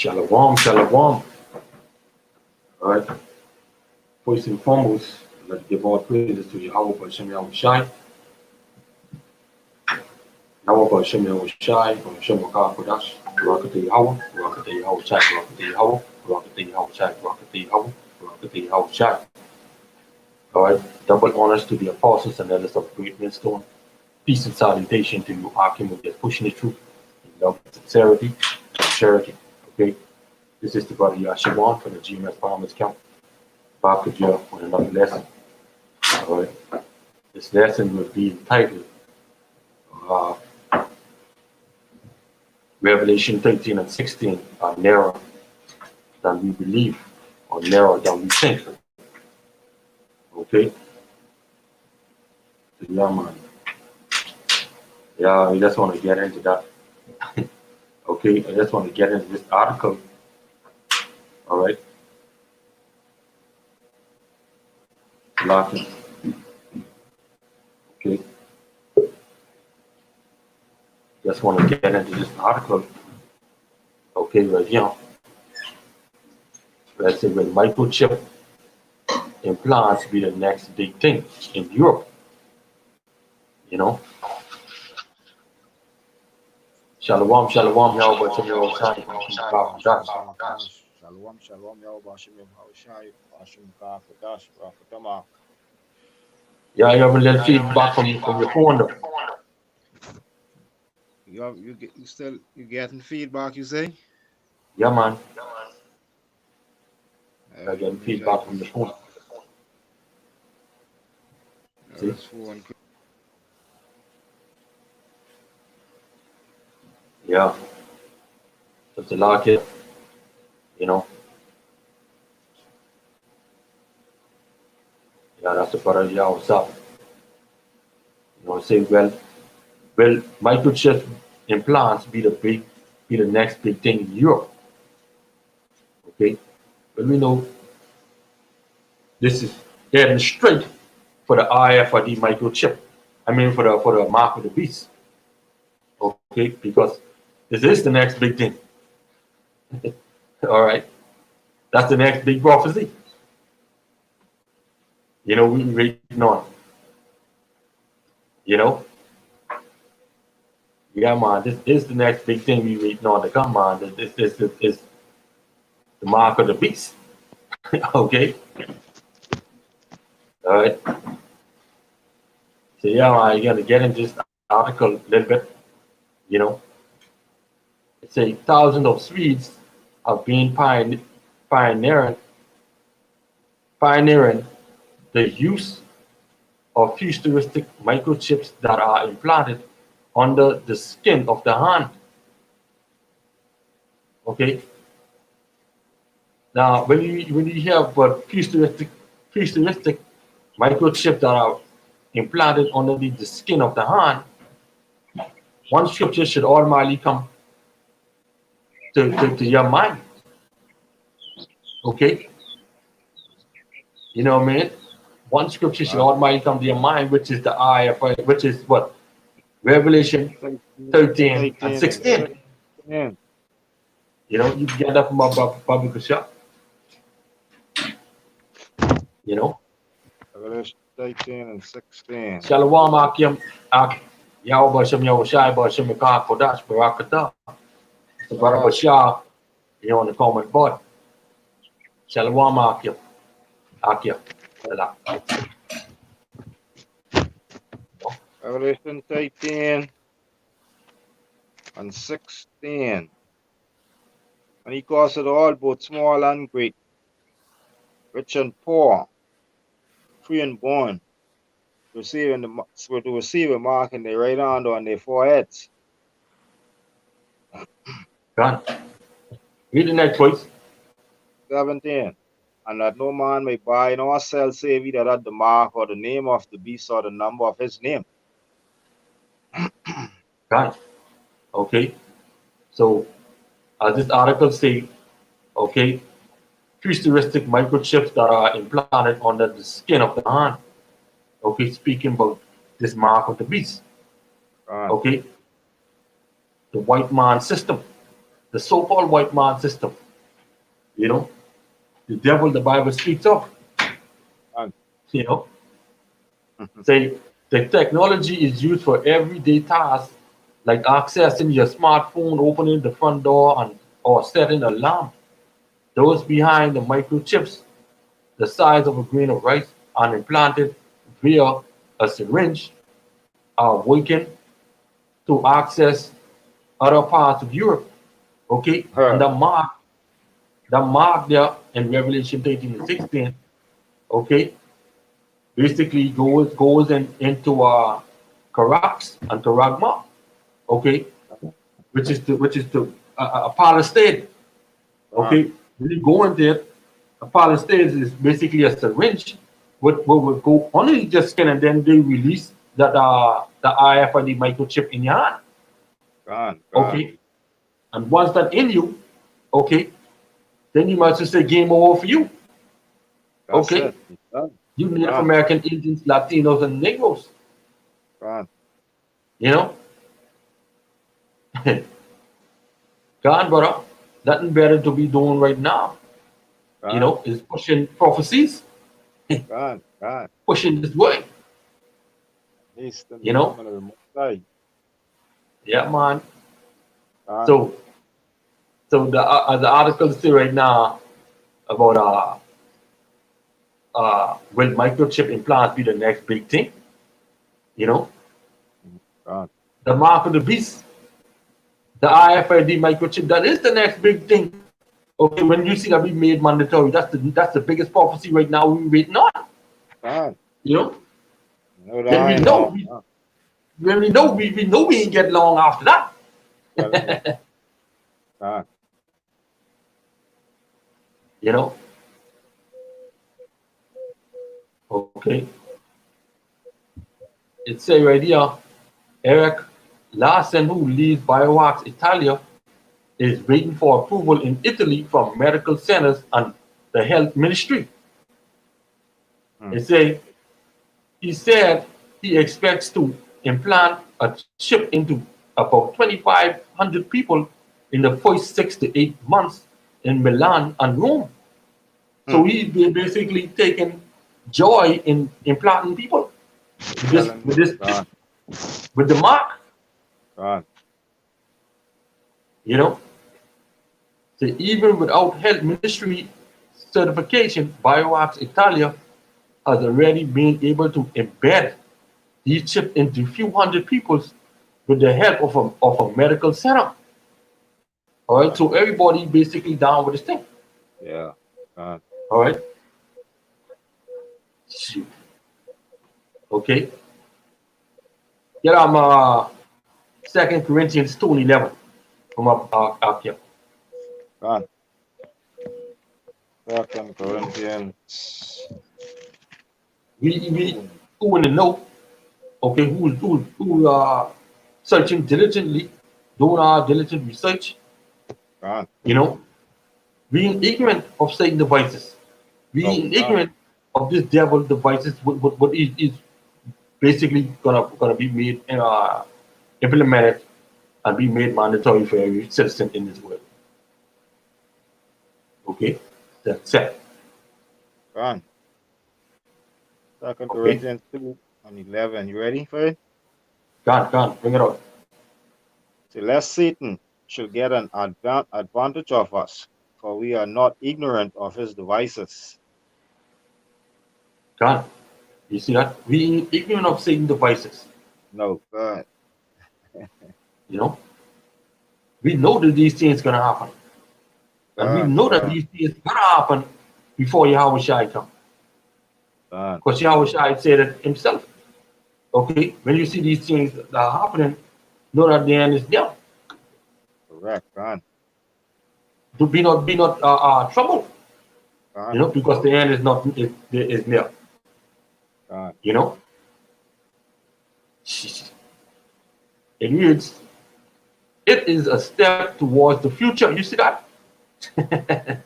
Shalom, shalom. All right. First and foremost, let's give all praises to Yahweh Hashem Yahweh Shai. Yahweh Hashem Yahweh Shai, Hashem Wakar Kodash, Barakatah Yahweh, Barakatah Yahweh Shai, Barakatah Yahweh, Barakatah Yahweh Shai, Barakatah Yahweh, Barakatah Yahweh Shai. All right. Double honors to the apostles and elders of Great Millstone. Peace and salutation to you, Akim, who is pushing the truth in love, sincerity, and charity. Okay. This is the brother Yashawan from the GMS Farmers Camp. Back with you with another lesson. All right. This lesson will be entitled uh, Revelation 13 and 16 are narrower than we believe or narrower than we think. Okay? So, yeah, man. Yeah, we just want to get into that. Okay, I just want to get into this article. All right. Locking. Okay. Just want to get into this article. Okay, right here. Let's say when microchip implants be the next big thing in Europe. You know? Shalom, shalom, Yahweh, Shalom, Shalom, shalom, Yahweh, Shalom, Hawashai, Hashem, Kodash, Rakatama. Yeah, you have a little feedback from your phone though. You getting feedback, you say? Yeah, man. I getting feedback from the phone. See? Yeah. Just a lock it, you know. Yeah, that's the part of yeah, what's up? You know, say, well, microchip implants be the next big thing in Europe. Okay? But we know this is heading straight for the RFID microchip. I mean for the mark of the beast. Okay, because this is the next big thing. All right. That's the next big prophecy. You know, we waiting on. You know? Yeah, man, this is the next big thing we waiting on to come on. This is the mark of the beast. Okay? All right. So yeah, man, you're gonna get into this article a little bit, you know. It's a thousands of Swedes have been pioneering the use of futuristic microchips that are implanted under the skin of the hand. Okay. Now, when you hear about futuristic microchips that are implanted under the skin of the hand, one scripture should automatically come to your mind. Okay? You know what I mean? One scripture should automatically come to your mind, which is the which is what? Revelation 13 and 16. Yeah. You know, you get that from my biblical shop. You know? Revelation 13 and 16. Shalom Akim Yahweh Bashem Yahweh Shai Bashem Mekah Kodash Barakatah. The brother Bashar, you on the comment board. Shalom Akim. Revelation 13 and 16. And he caused it all, both small and great, rich and poor, free and bond, to receive a mark in their right hand on their foreheads. Done. Read the next please. 17. And that no man may buy nor sell save either at the mark or the name of the beast or the number of his name. Done. Okay. So as this article say, okay, futuristic microchips that are implanted under the skin of the hand. Okay, speaking about this mark of the beast. Okay. The white man system, the so-called white man system. You know, the devil the Bible speaks of. God. You know, say the technology is used for everyday tasks like accessing your smartphone, opening the front door, and or setting an alarm. Those behind the microchips, the size of a grain of rice, and implanted via a syringe, are working to access other parts of Europe. Okay, and Huh. the mark there in Revelation 13 and 16, okay, basically into Karax and Karagma, okay, which is the Palestine, God. okay. When you go in there, a Palestine is basically a syringe, what would go under your skin, and then they release that the RFID microchip in your hand, God. God. okay. And once that in you, okay, then you must just say game over for you, That's okay. it. It's done. You Native God. American Indians, Latinos, and Negroes, God. you know. God, brother, nothing better to be doing right now, God. is pushing prophecies, God. God. pushing this way, Hasten the you know. coming of the Most High. Yeah, man. God. So, the article say right now about will microchip implants be the next big thing? You know, God. the mark of the beast, the RFID microchip, that is the next big thing. Okay, when you see that we made mandatory, that's the biggest prophecy right now we're waiting on. God. You know, No then we dying know now. we when we know we ain't get long after Telling you. that. God. You know, okay. It say right here, Eric Larsen, who leads Biowax Italia, is waiting for approval in Italy from medical centers and the health ministry. Hmm. It say he said he expects to implant a chip into about 2,500 people in the first 6 to 8 months in Milan and Rome. Hmm. So he's basically taking joy in implanting people with this Telling with you. this chip, God. with the mark. God. You know, so even without health ministry certification, BioApps Italia has already been able to embed these chips into few hundred people with the help of a medical center. All right, God. so everybody basically down with this thing. Yeah. God. All right, shoot. Okay, here I'm 2 Corinthians 2:11 from up here. God. 2 Corinthians We 2. who in the know, okay, who searching diligently, doing our diligent research, God. you know, being ignorant of Satan devices, No. being God. ignorant of this devil devices, what is basically gonna be made implemented and be made mandatory for every citizen in this world. Okay, that's it. God. 2 Okay, Corinthians 2 and 11. You ready for it? God, bring it out. So lest Satan should get an advantage of us, for we are not ignorant of his devices. God, you see that? Being ignorant of Satan devices, No. God. you know, we know that these things gonna happen. And we God. know that God. these things gonna happen before Yahweh Shai come. God. Because Yahweh Shai said it himself. Okay, when you see these things that are happening, know that the end is near. Correct. God. To be not troubled, God. because the end is near. God. You know, it reads, it is a step towards the future. You see that? It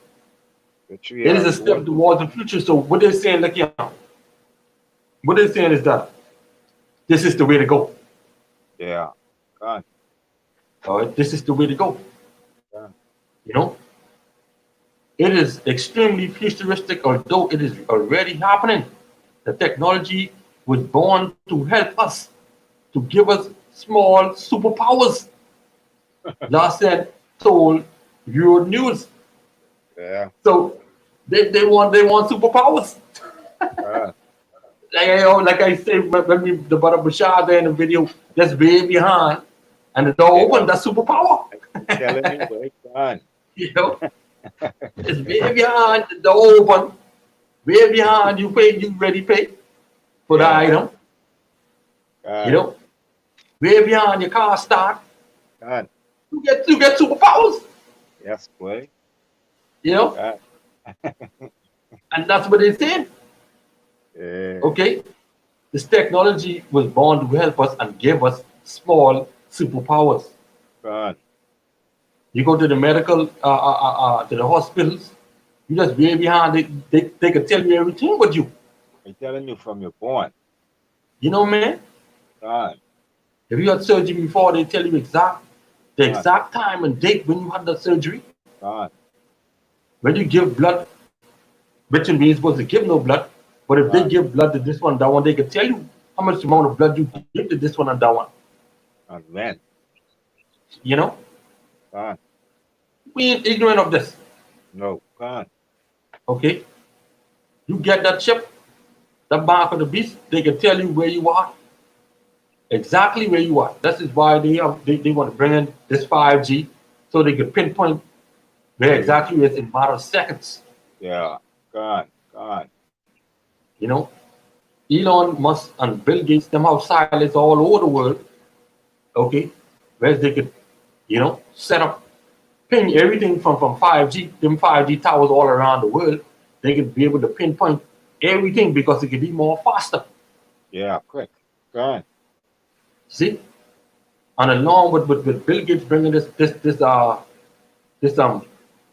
Which we is are a step going to. towards the future. So what they're saying, like, what they're saying is that this is the way to go. Yeah. God. All right, this is the way to go. God. You know, it is extremely futuristic, although it is already happening. The technology was born to help us, to give us small superpowers. Last said told your news. Yeah. So they want superpowers. God. Like I say, when we the brother Bashar there in the video, just way behind and the door Yeah. open, that's superpower. I'm telling you, boy. God. You know, it's way behind the door open, way behind you pay, you ready pay for the Yeah. item. You God. know, way behind your car start, God. you get superpowers. Yes, boy. You know, God. and that's what they said. Yeah. Okay, this technology was born to help us and give us small superpowers. God. You go to the medical, to the hospitals, you just way behind. They could tell you everything but you. I'm telling you from your born. You know, man. God. If you had surgery before, they tell you the God. exact time and date when you had the surgery. God. When you give blood, which we ain't supposed to give no blood, but if they God. give blood to this one, that one, they can tell you how much amount of blood you give to this one and that one. And when? You know, God. we ain't ignorant of this. No. God. Okay, you get that chip, that mark of the beast, they can tell you where you are, exactly where you are. This is why they want to bring in this 5G so they can pinpoint where Where you are. exactly it is in a matter of seconds. Yeah. God. God. You know, Elon Musk and Bill Gates, them have satellites all over the world, okay, where they could, set up, ping everything from 5G, them 5G towers all around the world. They could be able to pinpoint everything because it could be more faster. Yeah. Quick. God. See? And along with Bill Gates bringing this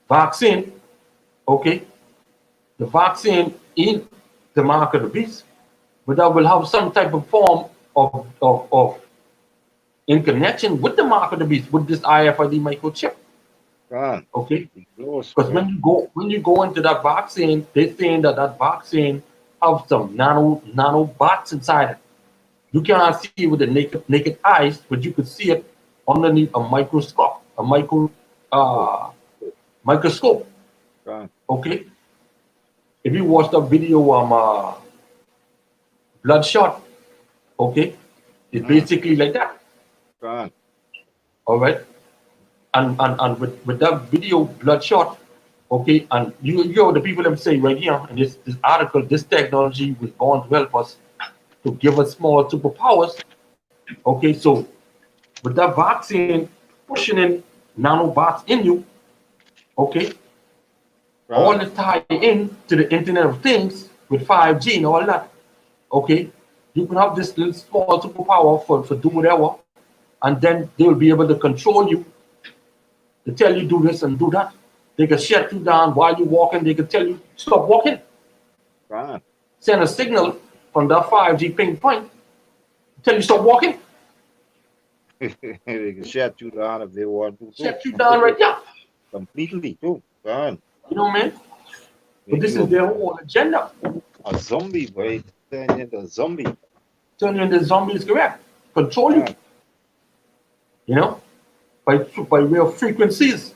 vaccine, okay, the vaccine in the mark of the beast, but that will have some type of form of in connection with the mark of the beast with this IFID microchip. God. Okay, Be close, because boy. when you go into that vaccine, they're saying that vaccine have some nanobots inside it. You cannot see it with the naked eyes, but you could see it underneath a microscope, Oh. uh, microscope. God. Okay, if you watch the video Bloodshot, okay, it's Mm. basically like that. God. All right, and with that video Bloodshot, okay, and you the people them say right here in this article, this technology was born to help us to give us small superpowers. Okay, so with that vaccine pushing in nanobots in you, okay, all God. this tie in to the Internet of Things with 5G and all that, okay, you can have this little small superpower for do whatever, and then they will be able to control you to tell you do this and do that. They can shut you down while you're walking. They can tell you stop walking. God. Send a signal from that 5G ping point, tell you stop walking, They can shut you down if they want to too. shut you down right now. Completely too. God. You know, man. But Make this is you their whole agenda. a zombie, boy. Turn you into a zombie. Turn you into zombies, correct? Control you. God. You know, by way of frequencies.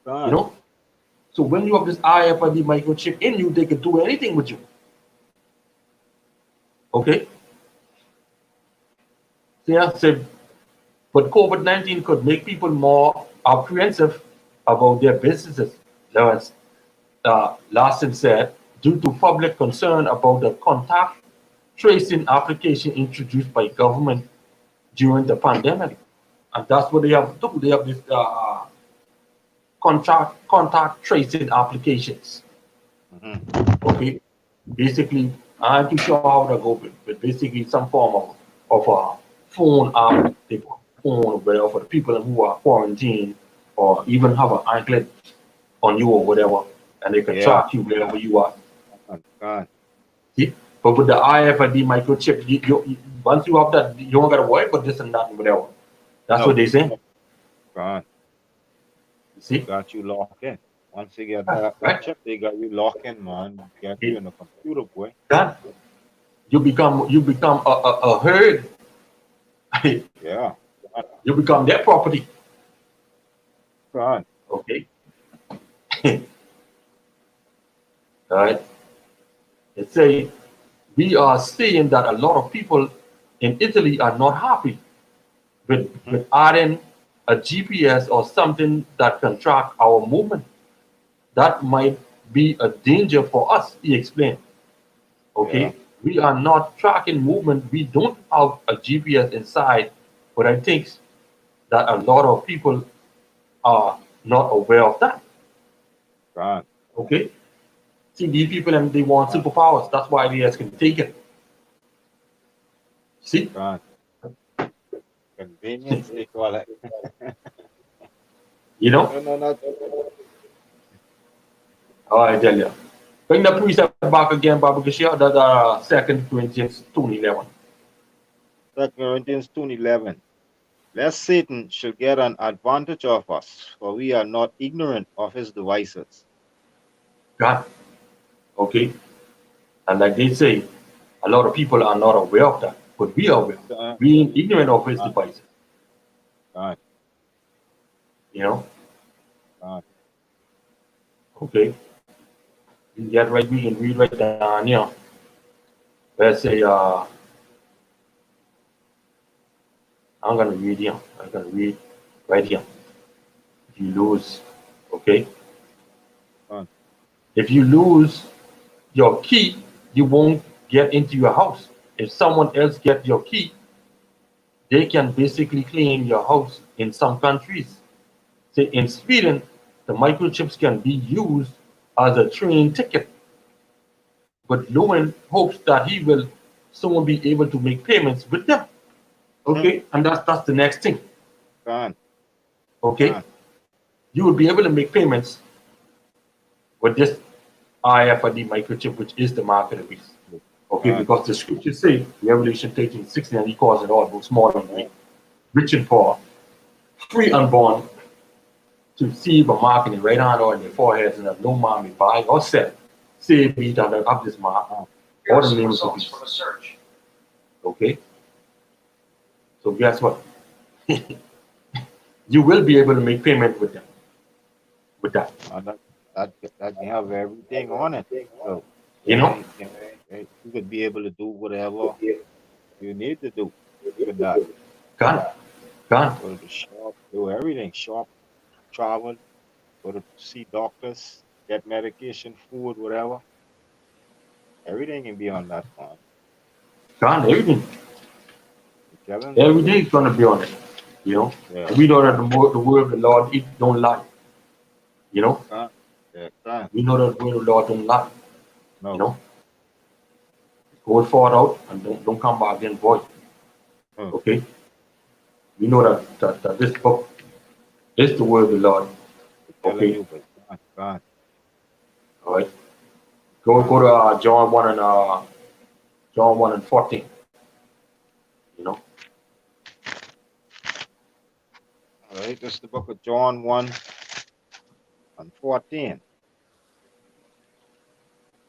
You God. know. So when you have this RFID microchip in you, they can do anything with you. Okay. So yeah, said, but COVID-19 could make people more apprehensive about their businesses. Lawrence Larson said, due to public concern about the contact tracing application introduced by government during the pandemic. And that's what they have to do. They have this contact tracing applications. Mm-hmm. Okay, basically, I'm too sure how to go, but basically some form of a phone app, they put phone or whatever for the people who are quarantined or even have an anklet on you or whatever, and they can Yeah. track you wherever you are. God. See? But with the IFID microchip, once you have that, you don't got to worry about this and that and whatever. That's what No. they say. God. See? Got you locked in. Once you get Right, that right. chip, they got you locked in, man. Get you It, in a computer, boy. done. You become a herd. Yeah. You become their property. God. Okay. All right. It say we are seeing that a lot of people in Italy are not happy with adding a GPS or something that can track our movement. That might be a danger for us, he explained. Yeah. Okay, we are not tracking movement. We don't have a GPS inside, but I think that a lot of people are not aware of that. God. Okay, see these people and they want God. superpowers. That's why they can take it. See, God. Convenience, they call it. you know. No, no, not All right, tell you. Bring the precept back again, Baba Gashia. That's 2 Corinthians 2:11. 2 Corinthians 2:11. Lest Satan should get an advantage of us, for we are not ignorant of his devices. God, okay. And like they say, a lot of people are not aware of that, but we are aware. God. We ain't ignorant of his God. devices. God. You know. God. Okay. You can get right. We can read right down here. Let's say I'm gonna read here. I'm gonna read right here. If you lose, okay. God. If you lose your key, you won't get into your house. If someone else get your key, they can basically claim your house in some countries. Say in Sweden, the microchips can be used as a train ticket, but Lewin hopes that he will soon be able to make payments with them. Okay, and that's the next thing. God. Okay, God. you will be able to make payments with this RFID microchip, which is the mark of the beast. Okay, God. because the scriptures say, Revelation 13:16, and he calls it all, both small and great, rich and poor, free and born, to receive a mark in the right hand or in their foreheads, and that no man may buy or sell, save he that have this mark, or the name of the beast. Okay, so guess what? You will be able to make payment with them, with that. That can have everything on it. So You know, you could be able to do whatever you need to do with that. gone, gone, Go to the shop, do everything. Shop, travel, go to see doctors, get medication, food, whatever. Everything can be on that phone. gone, everything. I'm telling you. Every day is gonna be on it. You know, Yeah. and we know that the word of the Lord it don't lie. You know, Can't. Yeah, can't. we know that the word of the Lord don't lie. You No. know, go forward out and don't come back again void. Hmm. Okay, we know that this book is the word of the Lord. I'm telling Okay, you, but can't. all right. Go to John 1 and 14. You know, All right. This is the book of John 1 and 14.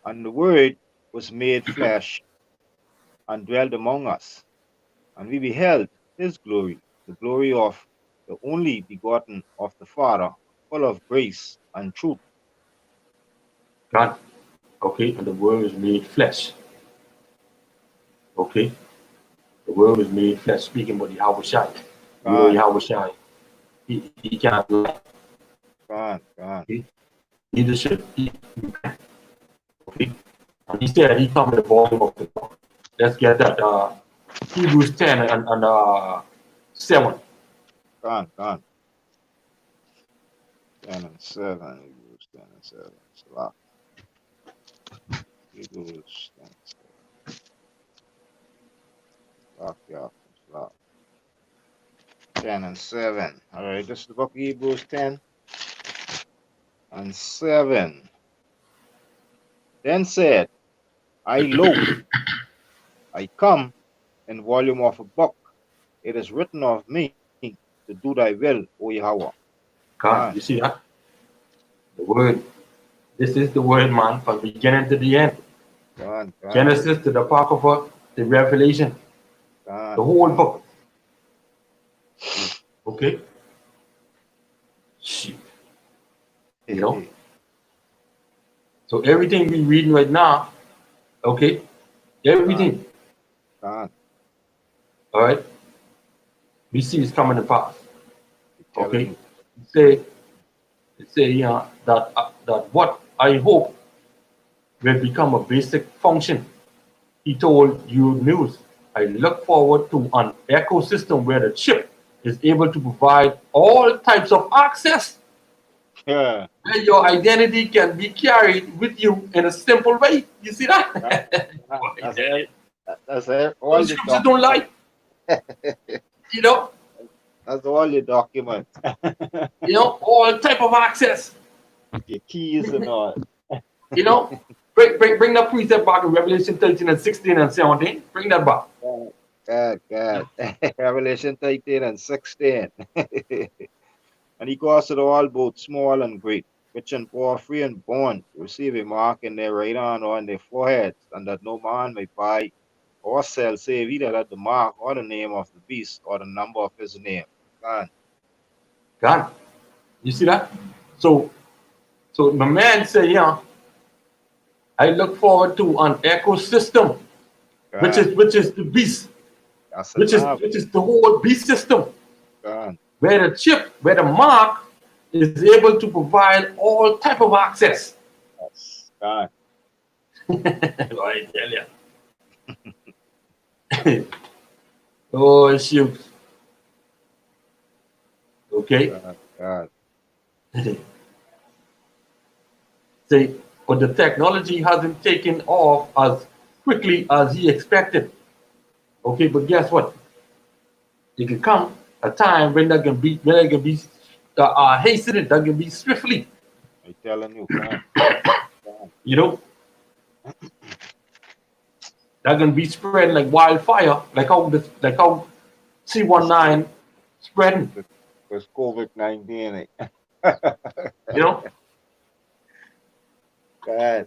And the word was made flesh and dwelt among us, and we beheld his glory, the glory of the only begotten of the Father, full of grace and truth. God. Okay, and the word is made flesh. Okay, the word is made flesh. Speaking about Yahweh Shai. You know God, Yahweh Shai. He cannot lie. God. Okay, neither should he repent. Okay, and he said he come in the volume of the book. Let's get that Hebrews 10 and 7. God. 10 and 7. Hebrews 10 and 7. Slop. Hebrews 10 and 7. Slop, yeah. Slop. 10 and 7. All right, this is the book of Hebrews 10 and 7. Then said, lo, I come in volume of a book. It is written of me to do thy will, O Yahweh. God, you see that? The word. This is the word, man, from beginning to the end. God, Genesis to the Apocrypha, the Revelation, the whole book. Okay? Shit. You know? So everything we reading right now, okay? Everything. God. All right? We see it's coming to pass. Okay? You. Say, that what I hope will become a basic function. He told you news. I look forward to an ecosystem where the chip is able to provide all types of access. Yeah. Where your identity can be carried with you in a simple way. You see that? That's it. All scriptures don't lie. You know? That's all your documents. You know, all type of access. Your keys and all. You know? Bring that precept back in Revelation 13 and 16 and 17. Bring that back. God. Revelation 13 and 16. And he caused it all, both small and great, rich and poor, free and bond, to receive a mark in their right hand or in their foreheads, and that no man may buy or sell, save either at the mark or the name of the beast or the number of his name. God. You see that? So my man said, I look forward to an ecosystem, which is the beast, which is the whole beast system, where the chip, where the mark is able to provide all type of access. Yes, God. I tell you. Oh shoot. Okay. God. See, but the technology hasn't taken off as quickly as he expected. Okay, but guess what? It can come a time when that can be hastened, that can be swiftly. I'm telling you, God. You know, that can be spread like wildfire, like how C19 spreading. It's COVID-19. You know. God.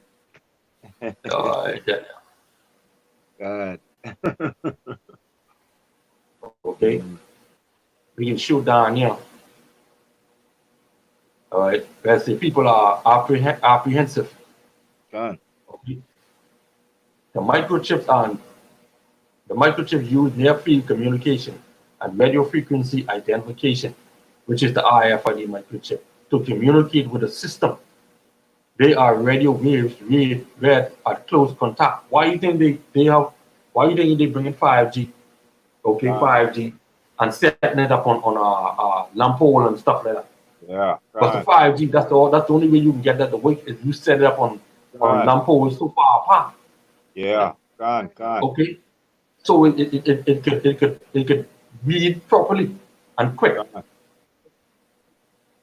God. Okay. We can shoot down here. All right. Let's say people are apprehensive. God. Okay. The microchips use near field communication and radio frequency identification, which is the RFID microchip, to communicate with the system. They are radio waves read at close contact. Why you think why you think they bring in 5G? Okay, 5G and setting it up on a lamp pole and stuff like that. Yeah. Because the 5G, that's the only way you can get that the way is you set it up on lamp poles so far apart. Yeah. God. Okay. So it could read properly and quick.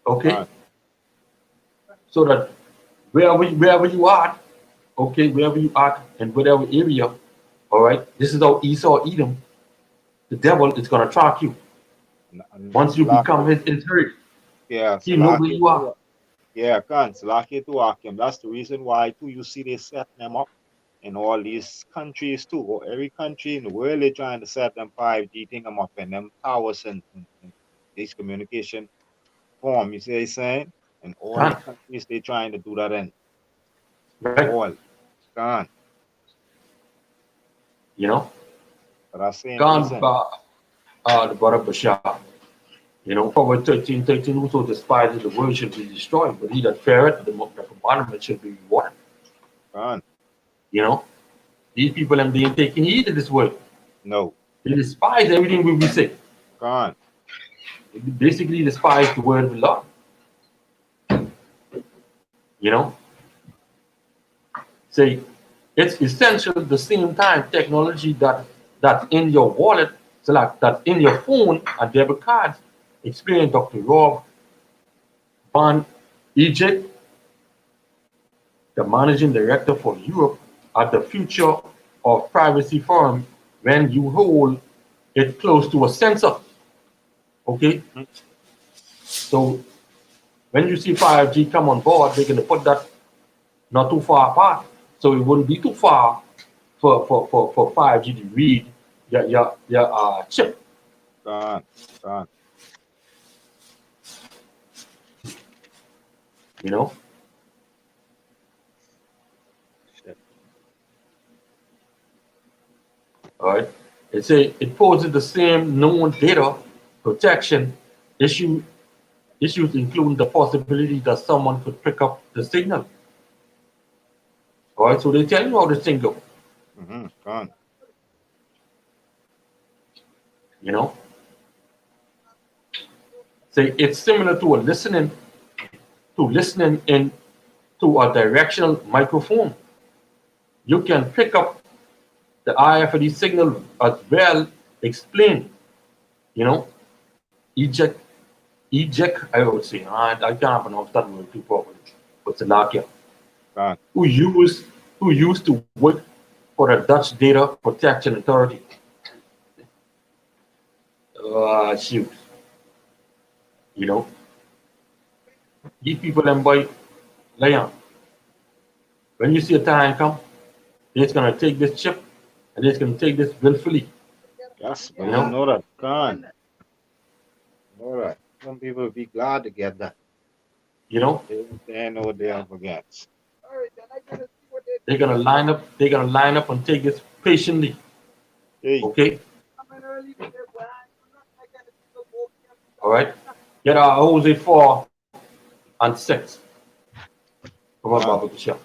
Okay. So that wherever you are, okay, wherever you are in whatever area, all right, this is how Esau Edom, the devil is gonna track you. Once you become his herd, he know where you are. Yeah, so like to Akim. That's the reason why too you see they set them up in all these countries too. Or every country in the world they trying to set them 5G thing them up in them towers and this communication form, you see what I'm saying? And all the countries they trying to do that in. Right. All gone. You know? But I same Gone reason. The brother Bashar. You know, Proverbs 13:13, whoso despises the word should be destroyed, but he that feareth the commandment should be rewarded. Gone. You know? These people they ain't taking heed of this word. No. They despise everything we say. Gone. They basically despise the word of the Lord. You know? Say, it's essential at the same time technology that's in your wallet, so like that's in your phone and debit cards. Explained Dr. Rob Van Egypt, the managing director for Europe at the Future of Privacy Forum, when you hold it close to a sensor. Okay? So when you see 5G come on board, they're going to put that not too far apart. So it wouldn't be too far for 5G to read your chip. Gone. You know? Shit. All right. It poses the same known data protection issue issues, including the possibility that someone could pick up the signal. All right. So they tell you how this thing go. Gone. You know. Say it's similar to listening in to a directional microphone. You can pick up the IFD signal as well explained. You know, eject, I would say. I can't pronounce that word too properly. But Salakia, Gone. who used to work for the Dutch Data Protection Authority. Shoot, you know, these people them boy, Leon. When you see a time come, they're just gonna take this chip and they're just gonna take this willfully. Yes, but You you know, know that. Gone. Know that. Some people be glad to get that. you know, They know what they up against. they're gonna line up and take this patiently. Hey. Okay, all right. Get our Jose 4 and 6. Come on, Gone. Baba Bishop.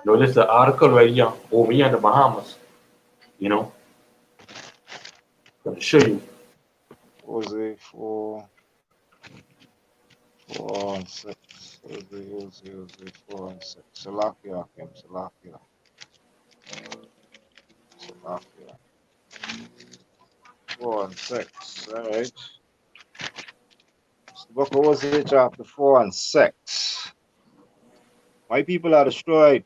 No, this is an article right here over here in the Bahamas. You know, gonna show you. Jose 4 and 6. Jose 4 and 6. Salakia, Kim. Salakia. 4 and 6. All right. The book of Hosea, chapter 4 and 6. My people are destroyed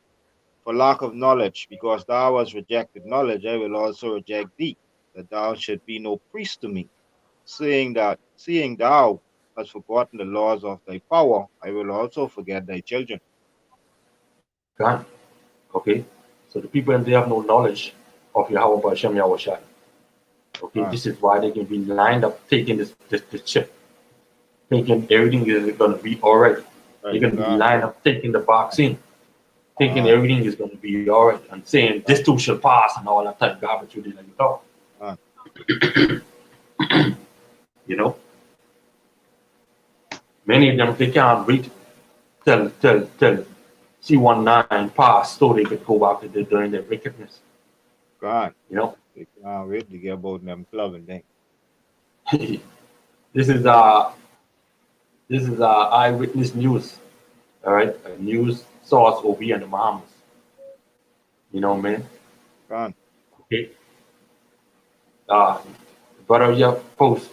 for lack of knowledge, because thou hast rejected knowledge, I will also reject thee, that thou should be no priest to me. Seeing thou hast forgotten the laws of thy power, I will also forget thy children. Gone. Okay. So the people and they have no knowledge of Yahweh Bashem Yahushai. Okay, Gone. this is why they can be lined up taking this chip, thinking everything is gonna be all right. They're Right. gonna be lined up taking the vaccine, thinking Gone. everything is gonna be all right, and saying this too shall pass and all that type of garbage you did like you thought. Gone. You know, many of them they can't read till C19 pass so they could go back to doing their wickedness. Gone. You know, They can't wait to get about them clubbing thing. this is uh this is eyewitness news. All right, a news source over here in the Bahamas. You know, man. Gone. Okay. Uh, brother, your post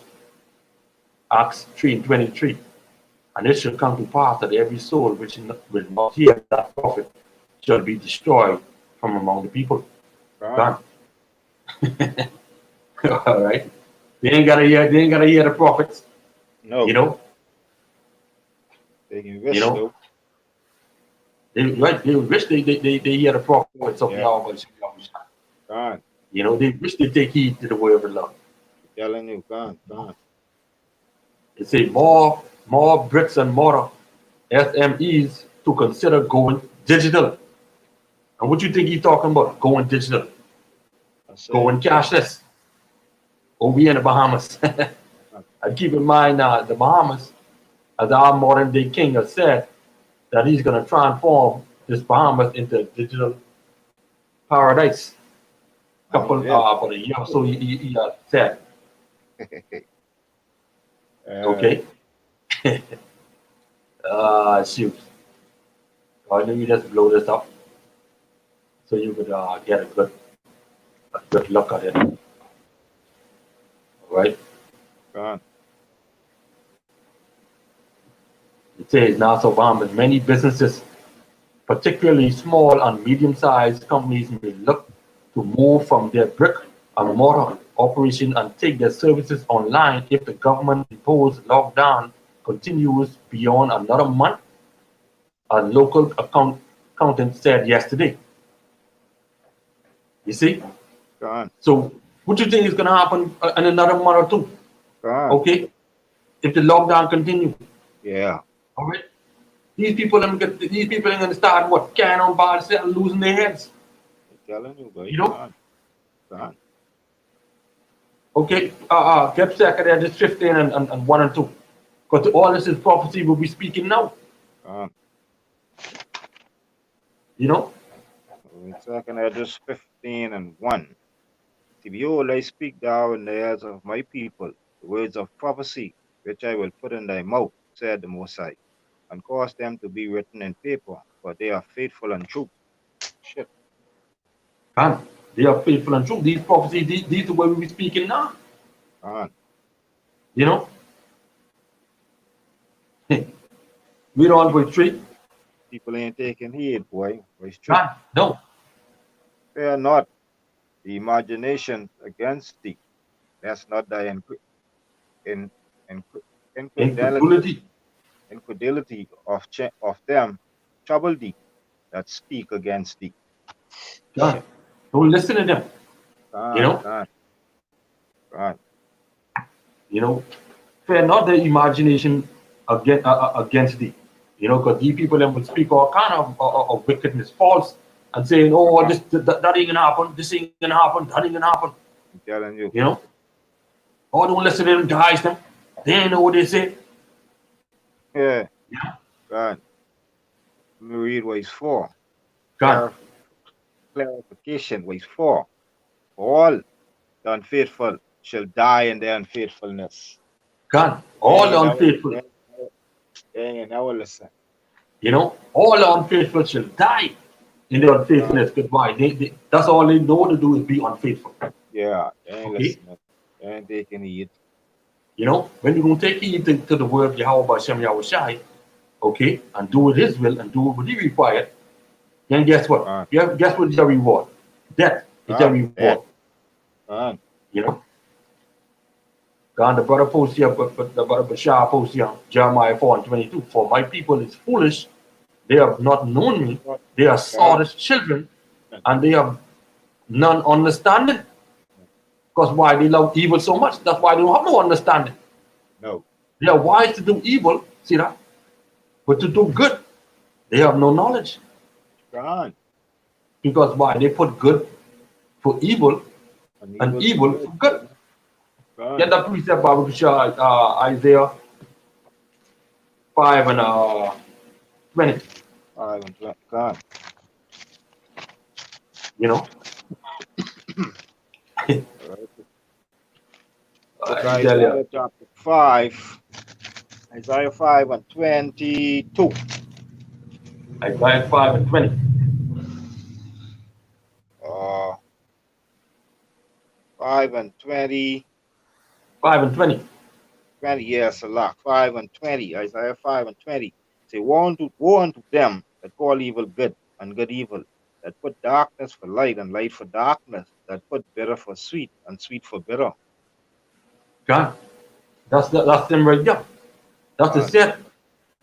Acts 3:23, and it shall come to pass that every soul which will not hear that prophet shall be destroyed from among the people. Gone. Done. All right. They ain't gotta hear. They ain't gotta hear the prophets. No. You know. They can You wish know. though. They wish they hear the prophets of Yeah. Yahweh. Gone. You know. They wish they take heed to the word of the Lord. Telling you. Gone. Gone. They say more bricks and mortar SMEs to consider going digital. And what you think he's talking about? Going digital, I say, going cashless. Over here in the Bahamas. And keep in mind the Bahamas, as our modern day king has said, that he's going to transform this Bahamas into a digital paradise. Couple for a year or so he said. Okay. Shoot. Why don't you just blow this up so you could get a good look at it. All right. Gone. It says NASA Bahamas, many businesses, particularly small and medium-sized companies, may look to move from their brick and mortar operation and take their services online if the government imposes lockdown continues beyond another month, a local accountant said yesterday. You see? Gone. So what do you think is going to happen in another month or two? Gone. Okay? If the lockdown continues. Yeah. All right? These people are going to start what? Carrying on by themselves, losing their heads. I'm telling you, boy. You know? Gone. Gone. Okay? Get second there, just 15 and 1 and 2. Because all this is prophecy we'll be speaking now. Gone. You know? Second Esdras 15 and 1. See, behold, I speak thou in the ears of my people, the words of prophecy, which I will put in thy mouth, said the Most High, and cause them to be written in paper, for they are faithful and true. Shit. And they are faithful and true. These prophecies, these are what we be speaking now. Gone. You know? We're on with 3. People ain't taking heed, boy. It's true. No. Fear not the imagination against thee. That's not thy in, in, Incredulity. infidelity of them trouble thee that speak against thee. God. Shit. Don't listen to them. You God, know? God, God. You know? Fear not the imagination against thee. You know, because these people then would speak all kind of wickedness, false, and saying, oh, that ain't gonna happen, this ain't gonna happen, that ain't gonna happen. I'm telling you. You know? Oh, don't listen to them guys, them. They ain't know what they say. Yeah. Yeah. God. Let me read what he's for. God. Clarification what he's for. All the unfaithful shall die in their unfaithfulness. God. They All the ain't unfaithful. never listen. You know? All the unfaithful shall die in their unfaithfulness. Goodbye. That's all they know to do is be unfaithful. Yeah, they ain't Okay? listening. They ain't taking heed. You know? When you don't take heed to the word of Yahweh Hashem Yahushai, okay, and do his will and do what he required, then guess what? God. Guess what is your reward? Death is your reward. Death. God. You know? God, the brother post here, but the brother Bashar post here, Jeremiah 4 and 22. For my people is foolish, they have not known me, they are God. sawdust children, and they have none understanding. Because why they love evil so much? That's why they don't have no understanding. No. They are wise to do evil, see that? But to do good, they have no knowledge. God. Because why? They put good for evil and evil for good. God. Get that precept by Isaiah 5 and 20. 5 and 20. God. You know? Book of Isaiah Isaiah chapter 5. Isaiah 5 and 22. 5 and 20. 5 and 20. 5 and 20. 20, yes, Allah. 5 and 20. Isaiah 5 and 20. Say, woe unto them that call evil good and good evil, that put darkness for light and light for darkness, that put bitter for sweet and sweet for bitter. God. That's them right there. That's the set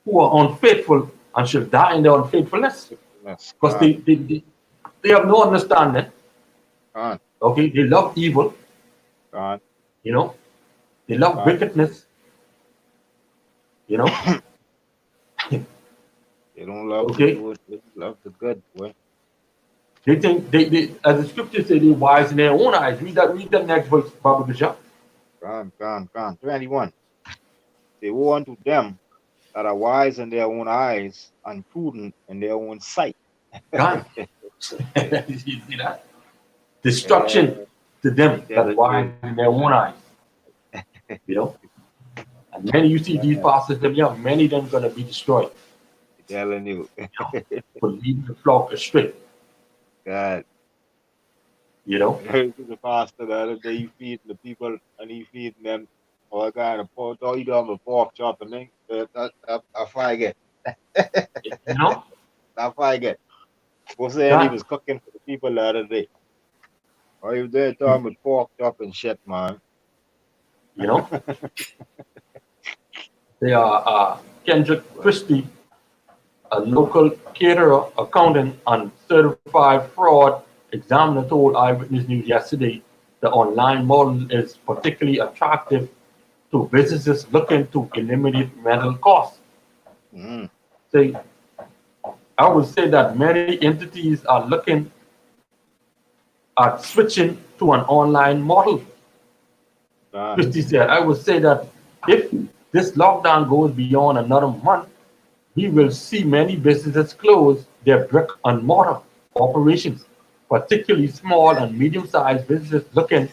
who are unfaithful and shall die in their unfaithfulness. Because they have no understanding. Okay, they love evil. You know, they love wickedness. You know, they don't love okay. They love the good, boy. They think they as the scriptures say, they're wise in their own eyes. Read that next verse, Baba Bishop. Gone. 21. Say, woe unto them that are wise in their own eyes and prudent in their own sight. God. You see that? Destruction to them that are wise in their own eyes. You know? And many you see these pastors, them young, many of them gonna be destroyed. Telling you. For leading the flock astray. God. You know? The pastor the other day, he feeding the people and he feeding them all kind of pork, all he done with pork chop and thing. I forget. You know? I forget. Was saying he was cooking for the people the other day. Or he was there talking with pork chop and shit, man. You know? They are Kendrick Christie, a local caterer, accountant, and certified fraud examiner told Eyewitness News yesterday the online model is particularly attractive to businesses looking to eliminate rental costs. Mm. So I would say that many entities are looking at switching to an online model. Christie said, I would say that if this lockdown goes beyond another month, we will see many businesses close their brick and mortar operations, particularly small and medium sized businesses looking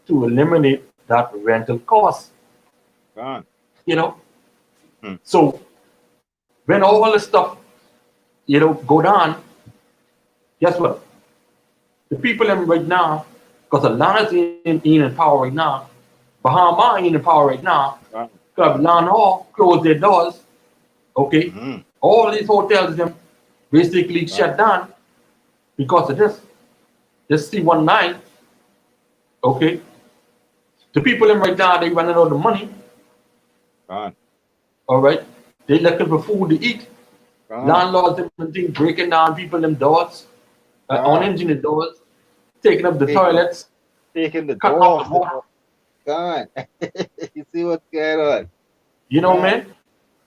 to eliminate that rental cost. Gone. You know, Hmm. so when all this stuff, go down, guess what? The people in right now, because Atlanta's in power right now, Bahama ain't in power right now, Gone. because Atlanta Hall closed their doors. Okay, Mm-hmm. all these hotels them basically shut down because of this. This C19, okay. The people in right now they running out of money. Gone. All right, they looking for food to eat. Gone. Landlords them thing breaking down people them doors, Gone. unengineered doors, taking up the Taking toilets, taking the cutting door off the off the water. door. Gone. You see what's going on? You know, Gone. man.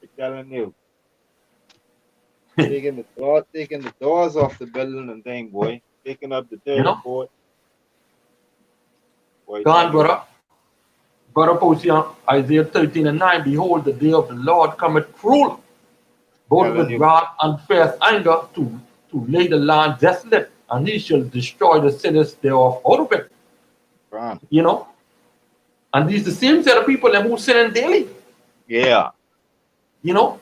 I'm telling you. Taking the doors off the building and thing, boy. Taking up the You dirty know, boy. Boy, tell gone, you. brother. Brother post here, Isaiah 13:9. Behold, the day of the Lord cometh cruel, both Telling with you. wrath and fierce anger, to lay the land desolate, and he shall destroy the sinners thereof out of it. Gone. You know, and these the same set of people that who sinning daily. Yeah. You know,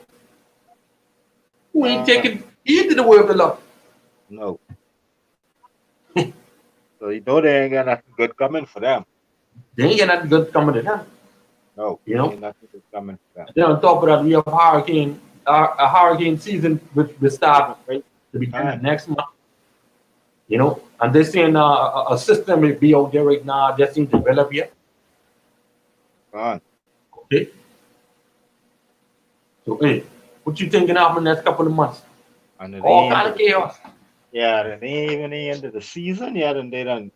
who ain't Gone. taking heed to the word of the Lord. No. So you know they ain't got nothing good coming for them. They ain't got nothing good coming to them. No. You know, Ain't nothing good coming for them. then on top of that, we have a hurricane season, which will Even start right the beginning of time. next month. You know, and they're saying a system will be out there right now, just ain't developed yet. Gone. Okay, so hey, what you thinking happen the next couple of months? And at All the end kind of of the chaos. yeah, and even the end of the season, yeah, then they don't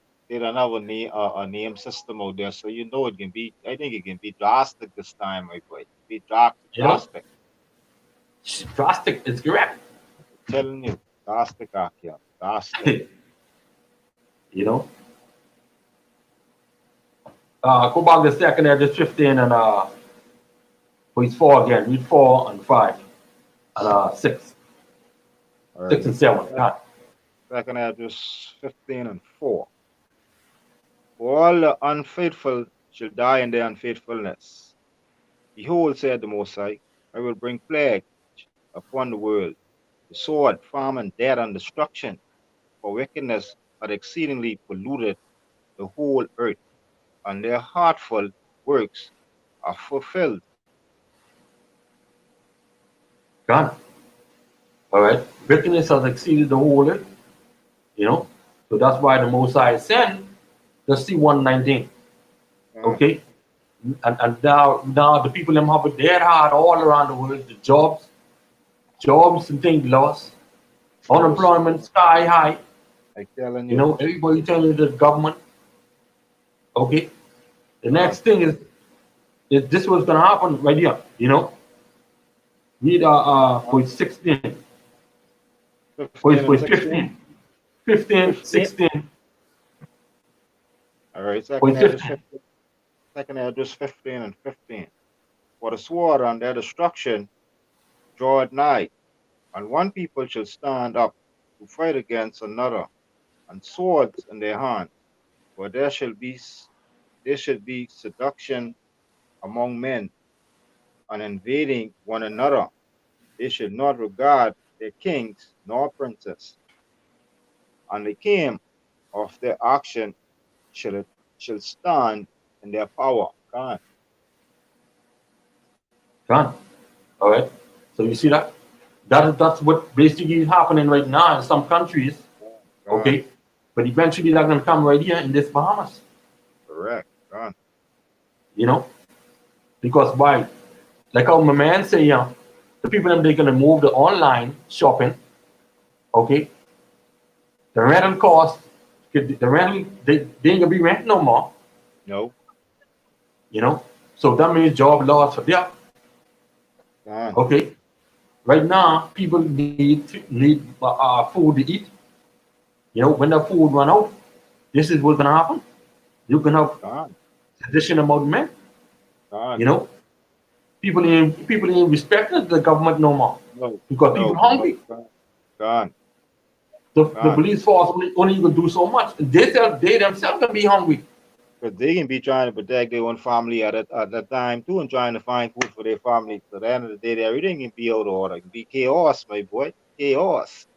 have a name system out there. So you know it can be I think it can be drastic this time, my boy. Be You know, drastic. drastic is correct. Telling you. Drastic yeah. Drastic. You know, go back the second there, just 15 and it's 4 again. Read 4 and 5 and 6, All right. 6 and 7. God. Second address 15 and 4. For all the unfaithful shall die in their unfaithfulness. Behold, said the Most High, I will bring plague upon the world, the sword, famine, death, and destruction, for wickedness had exceedingly polluted the whole earth, and their heartful works are fulfilled. God. All right. Wickedness has exceeded the whole earth. You know, so that's why the Mosai sent the C119. Uh, Okay, and now the people them have it dead hard all around the world. The jobs and things lost, yes, unemployment sky high. I telling You you, know, everybody telling the government. Okay, the God, next thing is this was gonna happen right here. You know, read God, point 16, 15 and point 16, 15, 15, 15. 16, All right, point 15. second address 15 and 15. For the sword and their destruction draweth nigh, and one people shall stand up to fight against another, and swords in their hand. For there should be seduction among men, and invading one another. They should not regard their kings nor princes, and the king of their action shall shall stand in their power. God, Done. All right. So you see that? That's what basically is happening right now in some countries. God, Okay, but eventually they're gonna come right here in this Bahamas. correct, God, You know, because why? Like how my man say, yeah, the people them they gonna move the online shopping, okay? The rental cost, the rental they ain't gonna be rent no more, No. you know. So that means job loss for them, Gone. okay? Right now, people need food to eat. You know, when the food run out, this is what's gonna happen. You can have Gone. additional amount of men. Gone. You know, people ain't respecting the government no more No. because people No. No. hungry. Gone. Gone. The Gone. police force only even do so much. They themselves can be hungry. Because they can be trying to protect their own family at that time too, and trying to find food for their family. So at the end of the day, everything can be out of order. It can be chaos, my boy. Chaos.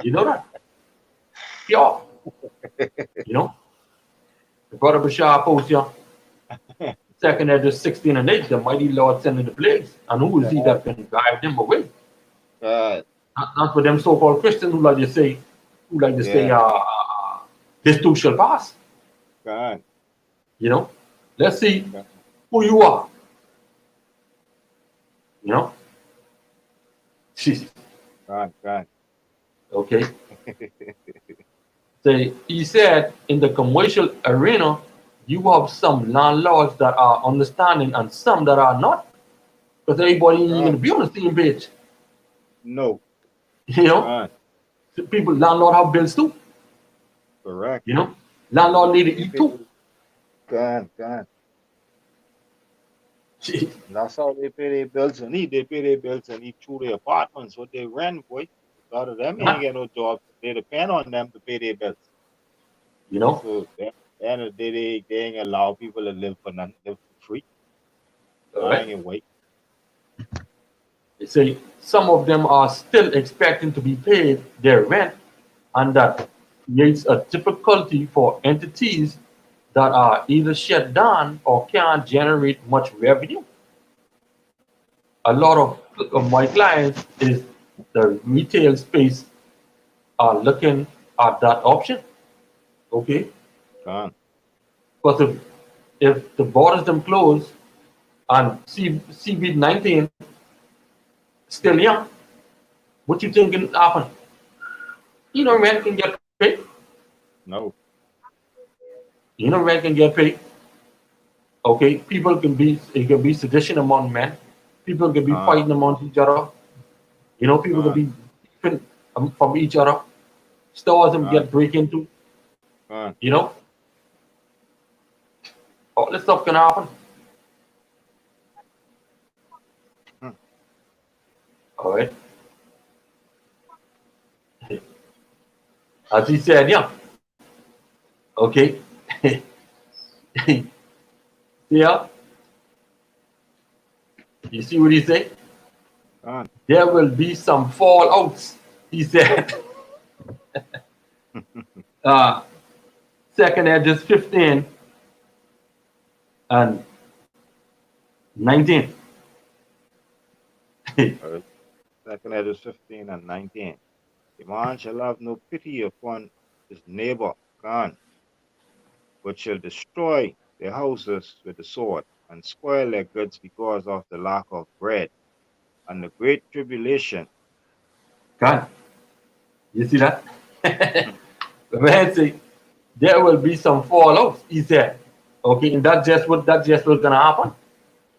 You know that? Yeah. You know, the brother Bashar post here, second at just 16 and 8, the mighty Lord sending the plagues. And who is he God. that can drive them away? God. Not for them so-called Christians who like to say, Yeah. this too shall pass. God. You know, let's see God. who you are. You know, God. God. okay. He said in the commercial arena, you have some landlords that are understanding and some that are not, because everybody ain't God. gonna be on the same page. No. You know, God. people landlord have bills too. Correct. You know, landlord need to They eat pay. too. God. God. And that's how they pay their bills and eat. They pay their bills and eat through their apartments, what they rent, boy. A lot of them ain't get no jobs. They depend on them to pay their bills. You know, So at the end of the day, they ain't allow people to live for nothing, live for free, all right. lying in wait. They say some of them are still expecting to be paid their rent, and that creates a difficulty for entities that are either shut down or can't generate much revenue. A lot of my clients is the retail space are looking at that option. Okay, Gone. because if the borders them close and COVID-19 still young, what you think can happen? You know, rent can get paid. No. You know, rent can get paid. Okay, people can be it can be sedition among men. People can be Gone. fighting among each other. You know, people can Gone. be different from each other. Stores them Gone. get break into. Gone. You know, all this stuff can happen. Hmm. All right, as he said, yeah. Okay, yeah. You see what he said? Gone. There will be some fallouts. He said. uh, Second Edges 15 and 19. Uh, Second Edges 15 and 19. The man shall have no pity upon his neighbor, gone, but shall destroy their houses with the sword, and spoil their goods because of the lack of bread, and the great tribulation. God, you see that? Hmm. The man say there will be some fallouts. He said, okay, and that just what's gonna happen.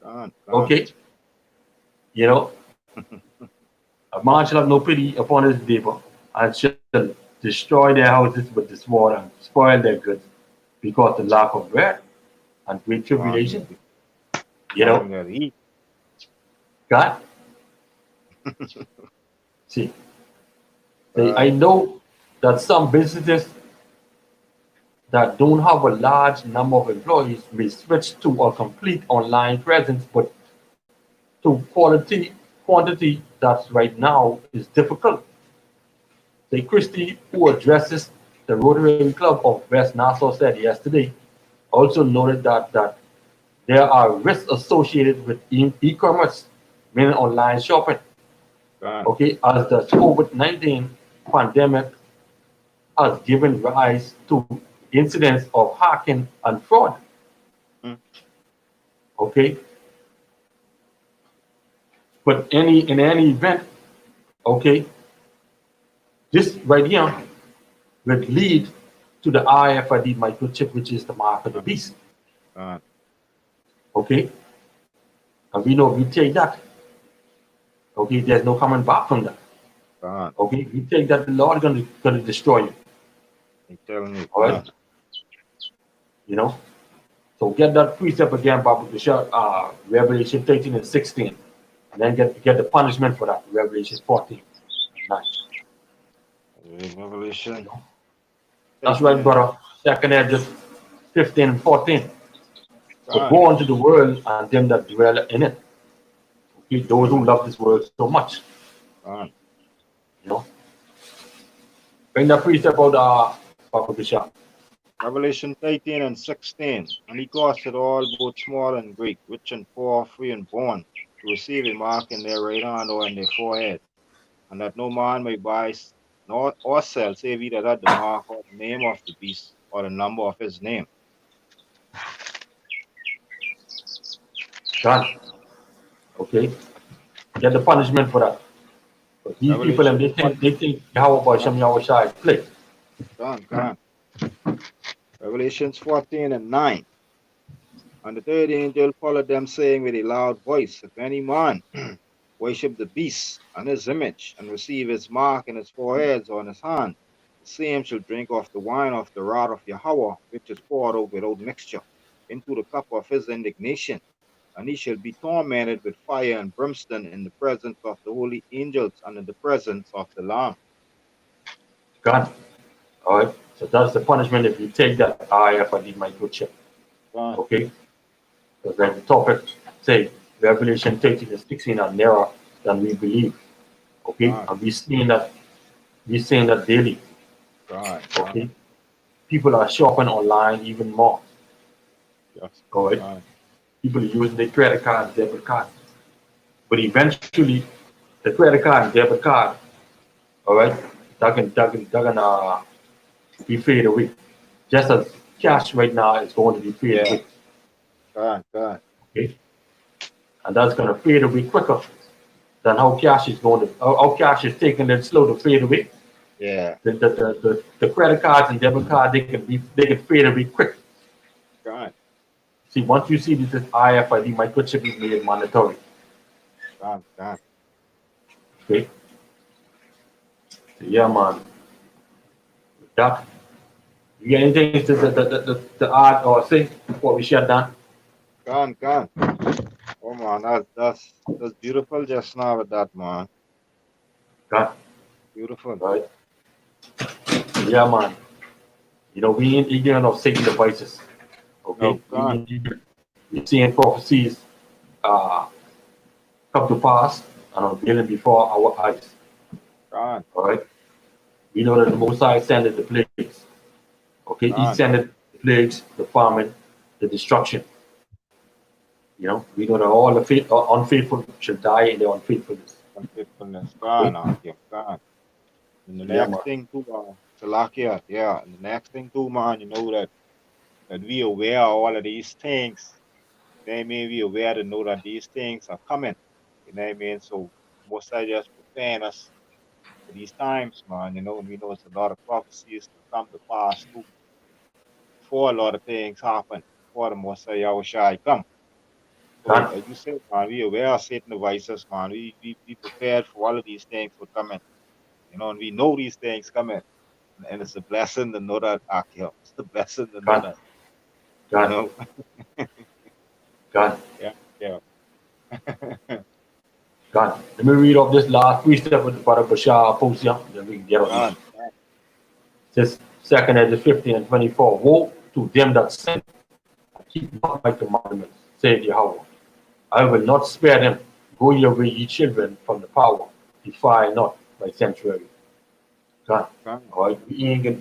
Gone. Gone. Okay, you know, a man shall have no pity upon his neighbor, and shall destroy their houses with the sword and spoil their goods because the lack of bread and great tribulation. Man, You know, man got eat. God, see, say I God. know that some businesses that don't have a large number of employees may switch to a complete online presence, but to quantity that's right now is difficult. Say Christie, who addresses the Rotary Club of West Nassau, said yesterday, also noted that there are risks associated with e-commerce, meaning online shopping. God. Okay, as the COVID-19 pandemic has given rise to incidents of hacking and fraud. Hmm. Okay, But in any event, okay, this right here will lead to the RFID microchip, which is the mark of the beast. Okay, and we know if we take that, okay, there's no coming back from that. Okay, we take that, the Lord gonna destroy you. I'm telling you. All right, you know. So get that precept again, Bible to show Revelation 13 and 16, and then get the punishment for that. Revelation 14 and 9. Revelation. That's right, brother. Second Edges 15 and 14. But go into the world and them that dwell in it. Okay, those who love this world so much. You know. Bring that precept out, Papa Bishop. Revelation 13 and 16. And he caused all, both small and great, rich and poor, free and bond, to receive a mark in their right hand or in their forehead, and that no man may buy nor or sell, save either that the mark or the name of the beast or the number of his name. Done. Okay. Get the punishment for that. But these people, and they think Yahweh Shem Yahweh Shai play. Done. Revelations 14 and 9. And the third angel followed them, saying with a loud voice, if any man worship the beast and his image, and receive his mark in his forehead or in his hand, the same shall drink of the wine of the wrath of Yahweh, which is poured out without mixture, into the cup of his indignation. And he shall be tormented with fire and brimstone in the presence of the holy angels and in the presence of the Lamb. God. All right. So that's the punishment if you take that RFID microchip. Okay. Because then the topic say Revelation 13 and 16 are nearer than we believe. Okay. And we're seeing that daily. Okay. People are shopping online even more. All right. People are using their credit card and debit card. But eventually the credit card and debit card, all right, they're gonna be faded away. Just as cash right now is going to be faded away. Okay. And that's gonna fade away quicker than how cash is going to how cash is taking it slow to fade away. The credit cards and debit cards they can fade away quick. See, once you see this RFID microchip is made mandatory. Okay. So yeah, man. That you got anything to add or say before we shut down? Gone. Oh man, that's beautiful just now with that, man. God. Beautiful. Right. Yeah, man. You know, we ain't ignorant of Satan devices. Okay. No, we're seeing prophecies come to pass and unveiling before our eyes. God. All right. We know that the Most High sended the plagues. Okay. He sent the plagues, the famine, the destruction. You know, we know that all the unfaithful shall die in their unfaithfulness. God. And the next thing too, Salakia, and the next thing too, man, you know that we aware of all of these things. They may be aware to know that these things are coming. You know what I mean? So most I just preparing us for these times, man, you know, and we know it's a lot of prophecies to come to pass too. Before a lot of things happen, before the Messiah Yahushua come. So as you said, man, we aware of Satan devices, man. We prepared for all of these things for coming. You know, and we know these things coming. And it's a blessing to know that, Akil. It's a blessing to know that. You know? God. Yeah. God. Let me read off this last precept with the Father Bashar post here, then we can get on. It says, 2nd Ezra 15 and 24. Woe to them that sin and keep not my commandments, saith Yahweh. I will not spare them. Go your way, ye children, from the power. Defy not my sanctuary. God. All right. We ain't gonna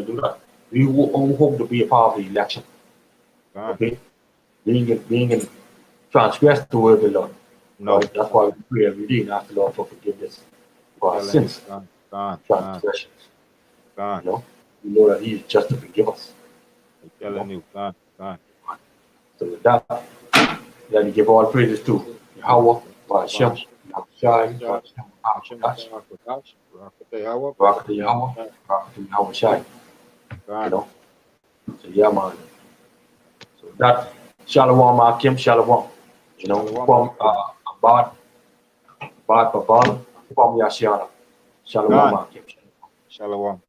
do that. We hope to be a part of the election. Okay? We ain't gonna transgress the word of the Lord. No. Right? That's why we pray every day and ask the Lord for forgiveness for our sins, transgressions. You know? We know that He is just to forgive us. I'm telling you, God. So with that, let me give all praises to Yahweh, Hashem, Shai, Shai, Hashem Hashem Kodash, Kodash, Barakatah Yahweh, Barakatah Barakatah Yahweh, Shai. Barakatah Yahweh Shai. You Gone. know? So yeah, man. So that Shalom Akim Shalom. You know, Shalom, Qam Jacob. Abad, Abad Babal, Qam Yasharahla. Shalom Gone. Akim. Shalom.